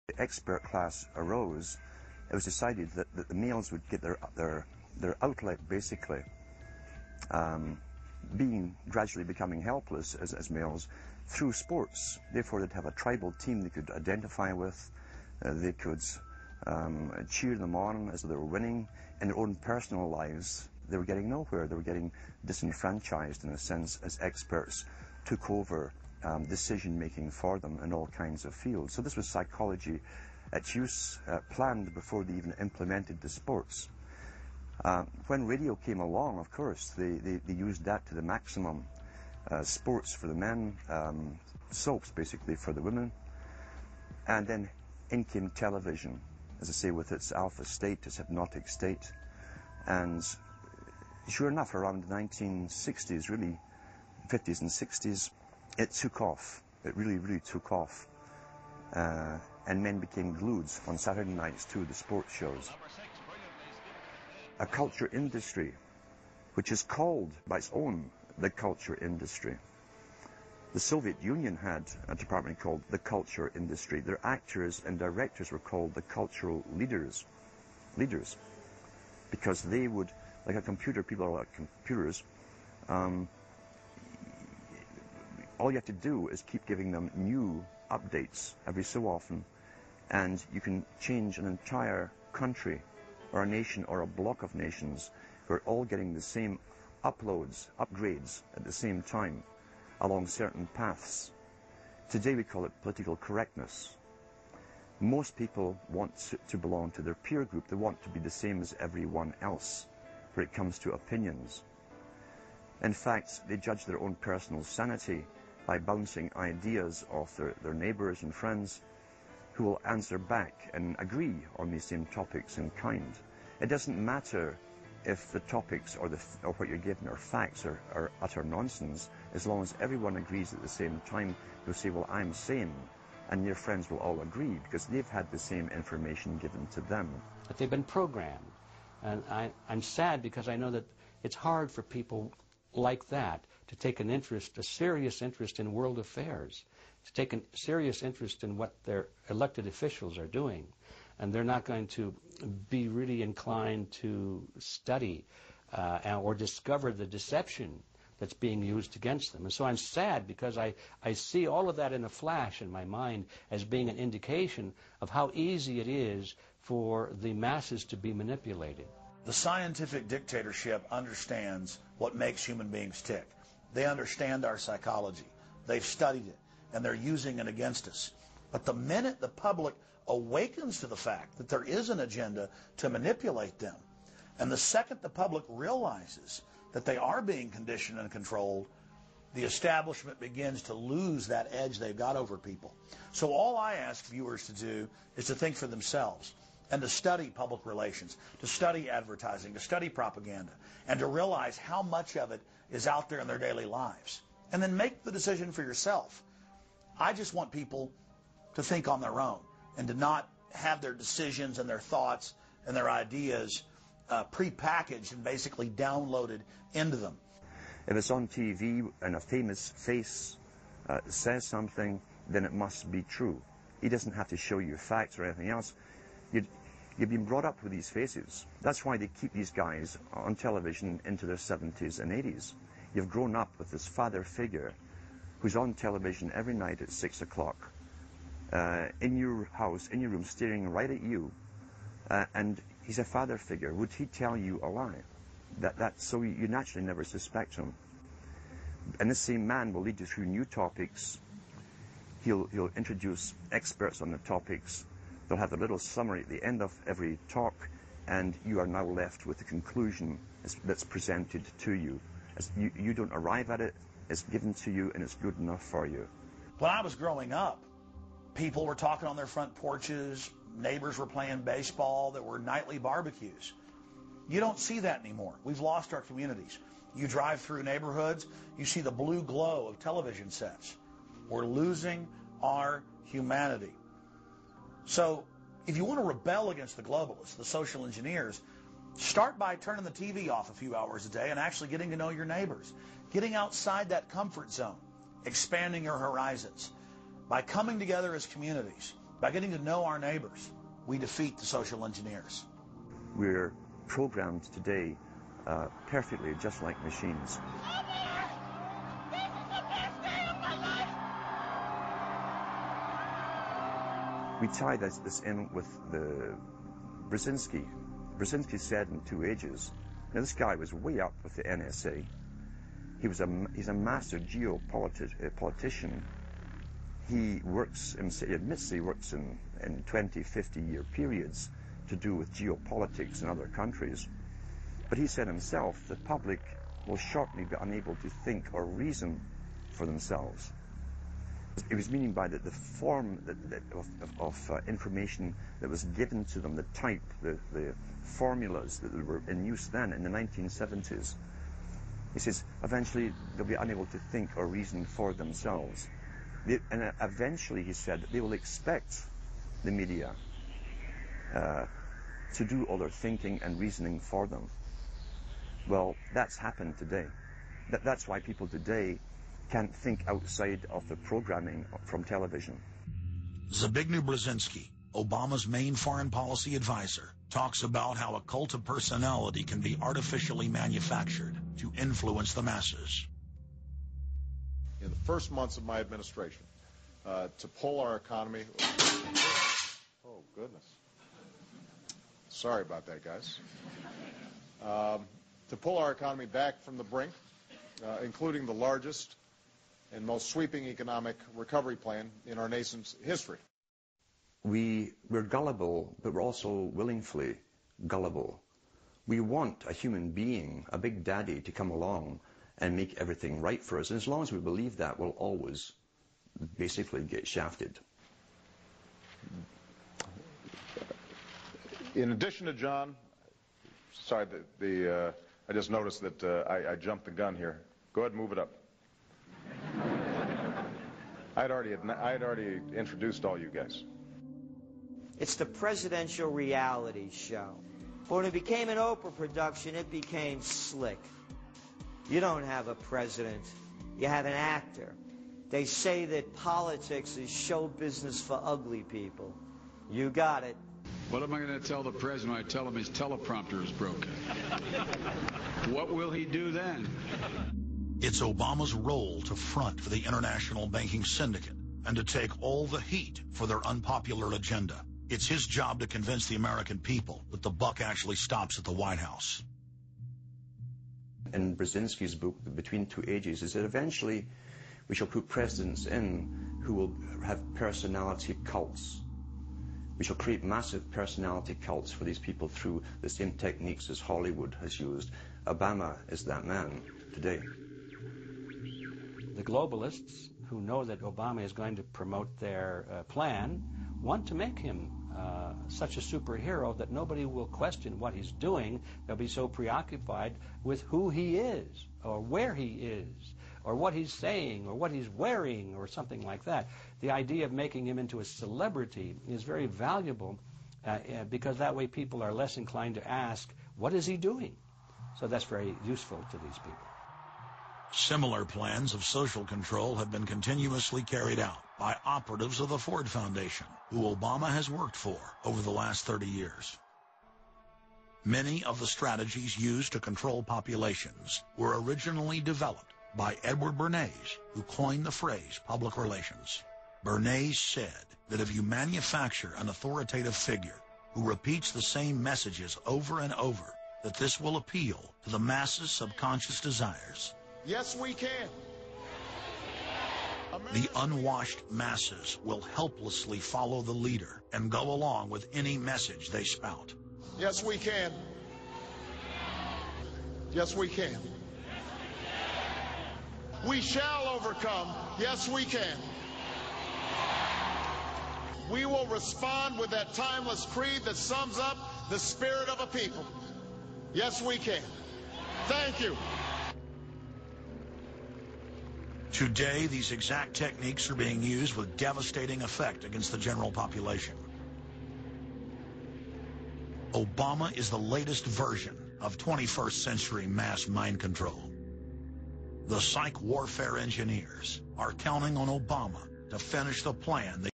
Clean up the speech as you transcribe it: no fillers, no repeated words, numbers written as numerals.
the expert class arose, it was decided that the males would get their outlet, basically, gradually becoming helpless as males, through sports. Therefore, they'd have a tribal team they could identify with. They could cheer them on as they were winning. In their own personal lives, they were getting nowhere. They were getting disenfranchised, in a sense, as experts took over decision-making for them in all kinds of fields. So this was psychology at use, planned before they even implemented the sports. When radio came along, of course, they used that to the maximum. Sports for the men, soaps basically for the women. And then in came television, as I say, with its alpha state, its hypnotic state. And sure enough, around the 1960s, really, 50s and 60s, it took off. It really, really took off. And men became glued on Saturday nights to the sports shows. A culture industry, which is called by its own the culture industry. The Soviet Union had a department called the culture industry. Their actors and directors were called the cultural leaders, because they would, like a computer, people are like computers, all you have to do is keep giving them new updates every so often, and you can change an entire country or a nation or a block of nations who are all getting the same upgrades at the same time along certain paths. Today we call it political correctness. Most people want to belong to their peer group. They want to be the same as everyone else when it comes to opinions. In fact, they judge their own personal sanity by bouncing ideas off their neighbors and friends who will answer back and agree on these same topics in kind. It doesn't matter if the topics or what you're given are facts or utter nonsense, as long as everyone agrees at the same time. You'll say, well, I'm sane, and your friends will all agree because they've had the same information given to them. But they've been programmed, and I'm sad because I know that it's hard for people like that to take an interest, a serious interest in world affairs, to take a serious interest in what their elected officials are doing. And they're not going to be really inclined to study or discover the deception that's being used against them. And so I'm sad because I see all of that in a flash in my mind as being an indication of how easy it is for the masses to be manipulated. The scientific dictatorship understands what makes human beings tick. They understand our psychology. They've studied it, and they're using it against us. But the minute the public awakens to the fact that there is an agenda to manipulate them, and the second the public realizes that they are being conditioned and controlled, the establishment begins to lose that edge they've got over people. So all I ask viewers to do is to think for themselves and to study public relations, to study advertising, to study propaganda, and to realize how much of it is out there in their daily lives. And then make the decision for yourself. I just want people to think on their own and to not have their decisions and their thoughts and their ideas pre-packaged and basically downloaded into them. If it's on TV and a famous face says something, then it must be true. He doesn't have to show you facts or anything else. You've been brought up with these faces. That's why they keep these guys on television into their 70s and 80s. You've grown up with this father figure who's on television every night at 6 o'clock, in your house, in your room, staring right at you, and he's a father figure. Would he tell you a lie? So you naturally never suspect him. And this same man will lead you through new topics. He'll introduce experts on the topics. They'll have a little summary at the end of every talk, and you are now left with the conclusion that's presented to you. You don't arrive at it, it's given to you, and it's good enough for you. When I was growing up, people were talking on their front porches, neighbors were playing baseball, there were nightly barbecues. You don't see that anymore. We've lost our communities. You drive through neighborhoods, you see the blue glow of television sets. We're losing our humanity. So if you want to rebel against the globalists, the social engineers, start by turning the TV off a few hours a day and actually getting to know your neighbors, getting outside that comfort zone, expanding your horizons. By coming together as communities, By getting to know our neighbors, we defeat the social engineers. We're programmed today perfectly, just like machines. We tie this in with the Brzezinski. Brzezinski said in 2 Ages, now this guy was way up with the NSA. He's a master geopolitician. He admits he works in 20, 50-year periods to do with geopolitics in other countries. But he said himself, the public will shortly be unable to think or reason for themselves. It was meaning by the form of information that was given to them, the type, the formulas that were in use then in the 1970s. He says, eventually they'll be unable to think or reason for themselves. And eventually, he said, they will expect the media to do all their thinking and reasoning for them. Well, that's happened today. That's why people today can't think outside of the programming from television. Zbigniew Brzezinski, Obama's main foreign policy advisor, talks about how a cult of personality can be artificially manufactured to influence the masses. In the first months of my administration, to pull our economy... Oh, goodness. Sorry about that, guys. To pull our economy back from the brink, including the largest and most sweeping economic recovery plan in our nation's history. We're gullible, but we're also willingly gullible. We want a human being, a big daddy, to come along and make everything right for us. And as long as we believe that, we'll always basically get shafted. In addition to John, sorry, I just noticed that I jumped the gun here. Go ahead and move it up. I'd already introduced all you guys. It's the presidential reality show. When it became an Oprah production, it became slick. You don't have a president, you have an actor. They say that politics is show business for ugly people. You got it. What am I going to tell the president when I tell him his teleprompter is broken? What will he do then? It's Obama's role to front for the international banking syndicate and to take all the heat for their unpopular agenda. It's his job to convince the American people that the buck actually stops at the White House. In Brzezinski's book, Between Two Ages, is that eventually we shall put presidents in who will have personality cults. We shall create massive personality cults for these people through the same techniques as Hollywood has used. Obama is that man today. The globalists, who know that Obama is going to promote their plan, want to make him such a superhero that nobody will question what he's doing. They'll be so preoccupied with who he is, or where he is, or what he's saying, or what he's wearing, or something like that. The idea of making him into a celebrity is very valuable because that way people are less inclined to ask, what is he doing? So that's very useful to these people. Similar plans of social control have been continuously carried out by operatives of the Ford Foundation, who Obama has worked for over the last 30 years. Many of the strategies used to control populations were originally developed by Edward Bernays, who coined the phrase public relations. Bernays said that if you manufacture an authoritative figure who repeats the same messages over and over, that this will appeal to the masses' subconscious desires. Yes, we can. The unwashed masses will helplessly follow the leader and go along with any message they spout. Yes, we can. Yes, we can. We shall overcome. Yes, we can. We will respond with that timeless creed that sums up the spirit of a people. Yes, we can. Thank you. Today, these exact techniques are being used with devastating effect against the general population. Obama is the latest version of 21st century mass mind control. The psych warfare engineers are counting on Obama to finish the plan they